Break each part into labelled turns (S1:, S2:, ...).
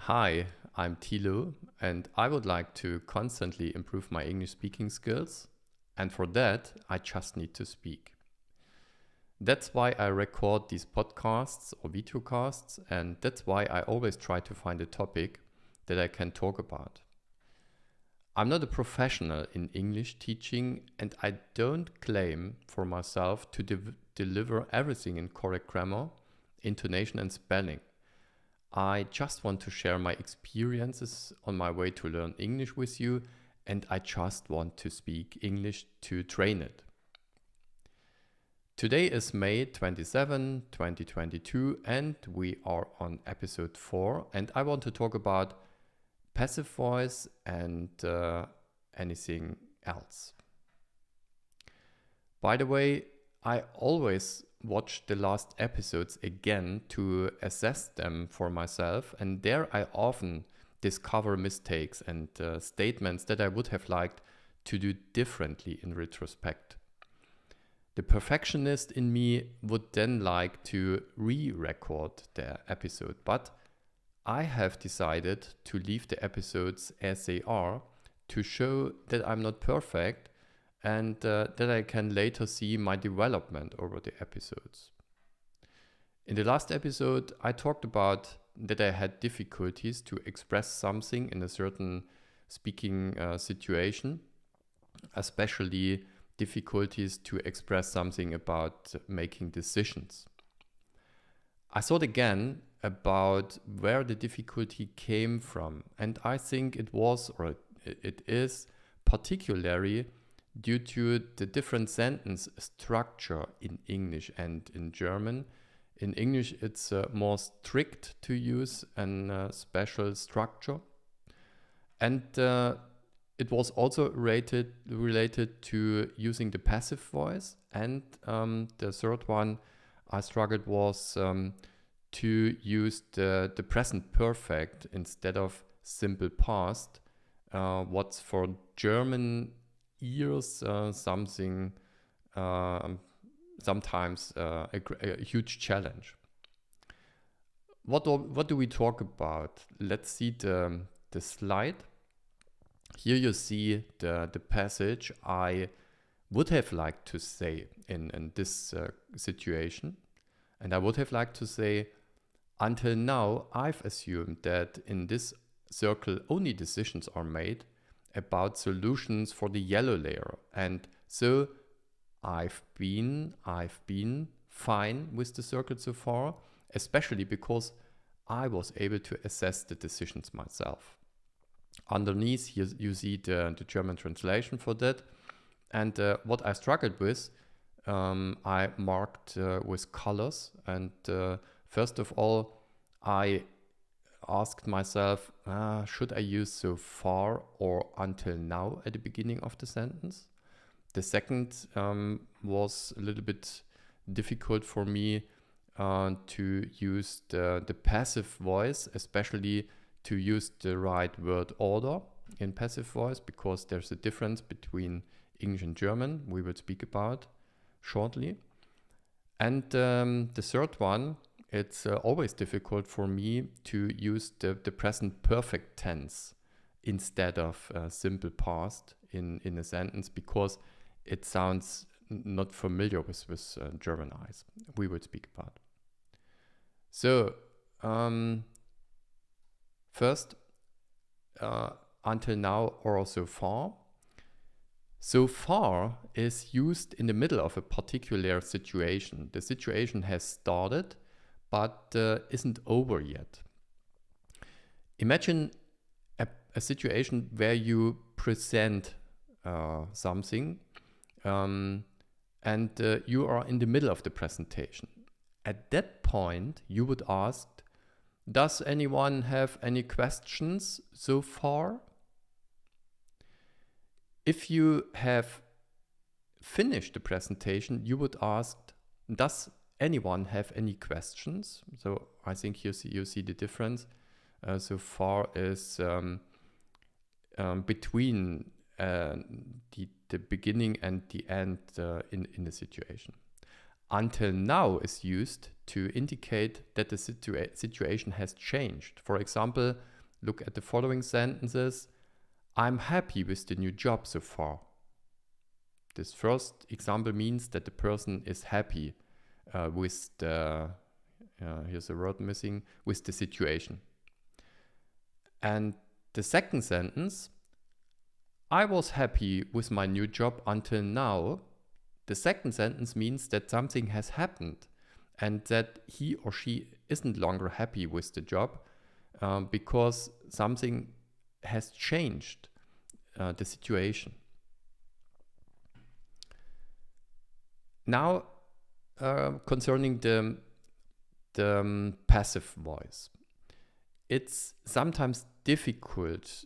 S1: Hi, I'm Thilo, and I would like to constantly improve my English speaking skills. And for that, I just need to speak. That's why I record these podcasts or videocasts, and that's why I always try to find a topic that I can talk about. I'm not a professional in English teaching, and I don't claim for myself to deliver everything in correct grammar, intonation, and spelling. I just want to share my experiences on my way to learn English with you, and I just want to speak English to train it. Today is May 27, 2022, and we are on episode 4, and I want to talk about passive voice and anything else. By the way, I always watch the last episodes again to assess them for myself, and there I often discover mistakes and statements that I would have liked to do differently in retrospect. The perfectionist in me would then like to re-record the episode, but I have decided to leave the episodes as they are to show that I'm not perfect and that I can later see my development over the episodes. In the last episode, I talked about that I had difficulties to express something in a certain speaking situation, especially difficulties to express something about making decisions. I thought again about where the difficulty came from, and I think it was, or it is, particularly due to the different sentence structure in English and in German. In English, it's more strict to use a special structure. And it was also related to using the passive voice. And the third one I struggled was to use the present perfect instead of simple past. What's for German ears something sometimes a huge challenge. What do we talk about? Let's see the slide. Here you see the passage I would have liked to say in this situation. And I would have liked to say, until now, I've assumed that in this circle only decisions are made about solutions for the yellow layer. And so I've been fine with the circle so far, especially because I was able to assess the decisions myself. Underneath here you see the German translation for that. And what I struggled with, I marked with colors. And first of all, I asked myself, should I use so far or until now at the beginning of the sentence? The second was a little bit difficult for me to use the passive voice, especially to use the right word order in passive voice, because there's a difference between English and German we will speak about shortly. And the third one, it's always difficult for me to use the present perfect tense instead of simple past in a sentence, because it sounds not familiar with German eyes we will speak about. So first, until now or so far. So far is used in the middle of a particular situation. The situation has started, but isn't over yet. Imagine a situation where you present something and you are in the middle of the presentation. At that point, you would ask, does anyone have any questions so far? If you have finished the presentation, you would ask, does anyone have any questions? So I think you see the difference. So far is between the beginning and the end in the situation. Until now is used to indicate that the situation has changed. For example, look at the following sentences. I'm happy with the new job so far. This first example means that the person is happy with the, here's a word missing, with the situation. And the second sentence, I was happy with my new job until now. The second sentence means that something has happened and that he or she isn't longer happy with the job because something has changed the situation. Now, concerning the passive voice. It's sometimes difficult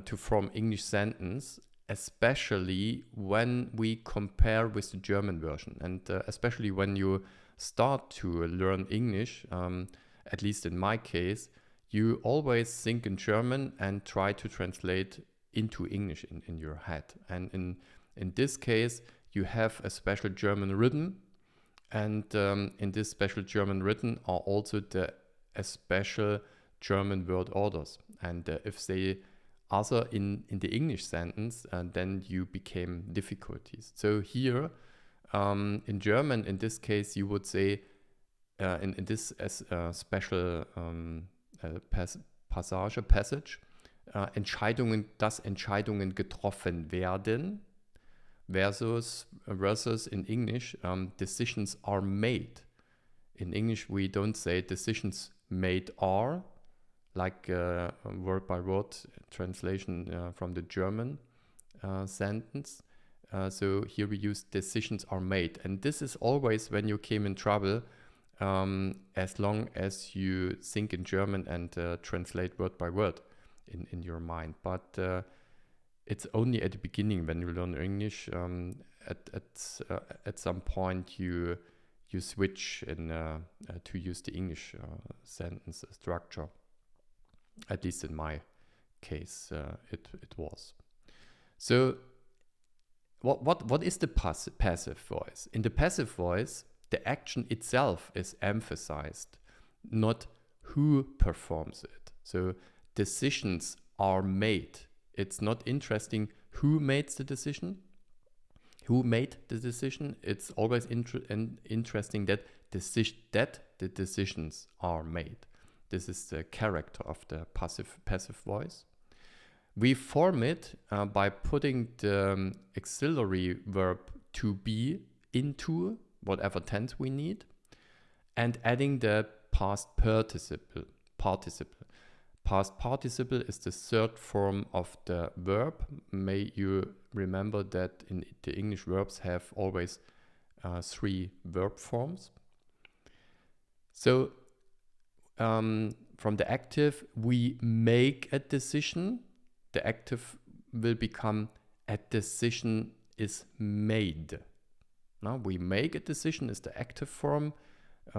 S1: to form English sentence, especially when we compare with the German version, and especially when you start to learn English, at least in my case, you always think in German and try to translate into English in your head. And in this case, you have a special German rhythm, and in this special German rhythm are also the special German word orders. And if they other in the English sentence, then you became difficulties. So here in German, in this case, you would say in this special passage, dass Entscheidungen getroffen werden, versus in English, decisions are made. In English, we don't say decisions made are, like word by word translation from the German sentence. So here we use decisions are made. And this is always when you came in trouble, as long as you think in German and translate word by word in your mind. But it's only at the beginning when you learn English. At some point you switch to use the English sentence structure. At least in my case, it was. So what is the passive voice? In the passive voice, the action itself is emphasized, not who performs it. So decisions are made. It's not interesting who made the decision. Who made the decision? It's always interesting that the decisions are made. This is the character of the passive voice. We form it by putting the auxiliary verb to be into whatever tense we need and adding the past participle. Past participle is the third form of the verb. May you remember that in the English verbs have always 3 verb forms. So from the active, we make a decision. The active will become a decision is made. Now we make a decision is the active form.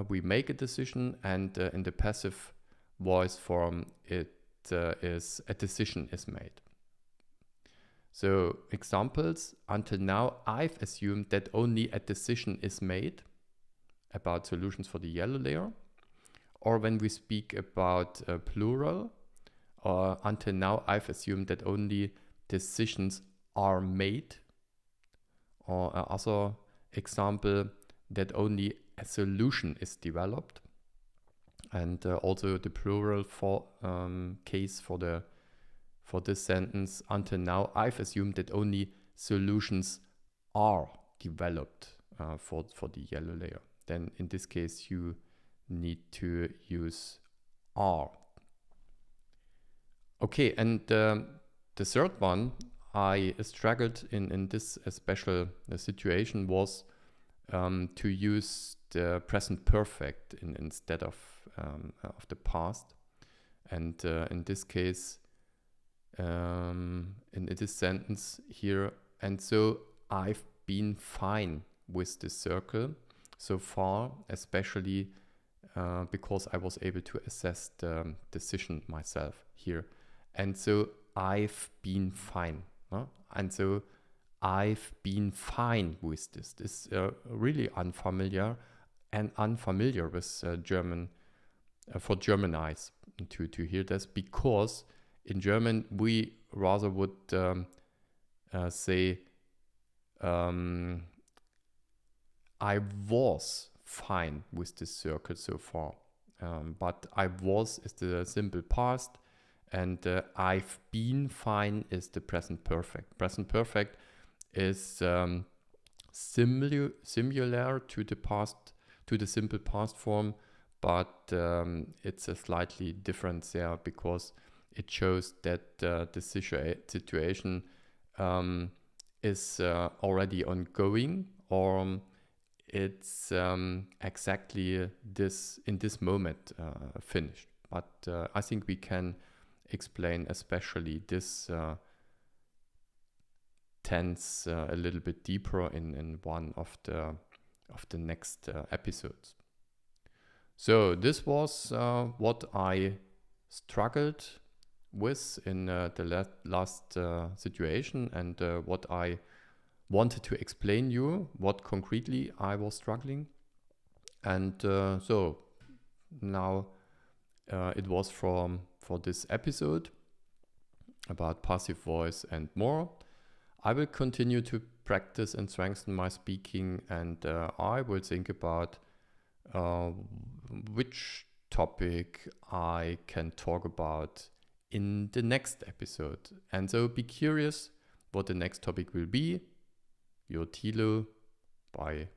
S1: We make a decision, and in the passive voice form, it is a decision is made. So examples, until now, I've assumed that only a decision is made about solutions for the yellow layer. Or when we speak about plural, until now, I've assumed that only decisions are made. Or other example, that only a solution is developed. And also the plural case for this sentence, until now, I've assumed that only solutions are developed for the yellow layer. Then in this case, you need to use are. Okay, and the third one I struggled in this special situation was to use the present perfect instead of the past. And in this case, in this sentence here, and so I've been fine with this circle so far, especially because I was able to assess the decision myself here. And so I've been fine. And so I've been fine with this. This is really unfamiliar with German, for German eyes. to hear this, because in German we rather would say I was fine with this circle so far. But I was is the simple past, and I've been fine is the present perfect. Present perfect is similar to the past, to the simple past form, but it's a slightly different there, because it shows that the situation is already ongoing, or it's exactly this in this moment finished. But I think we can explain especially this tense a little bit deeper in one of the next episodes. So this was what I struggled with in the last situation, and what I wanted to explain you, what concretely I was struggling. And so now it was for this episode about passive voice and more. I will continue to practice and strengthen my speaking, and I will think about which topic I can talk about in the next episode. And so be curious what the next topic will be. Your Thilo. Bye.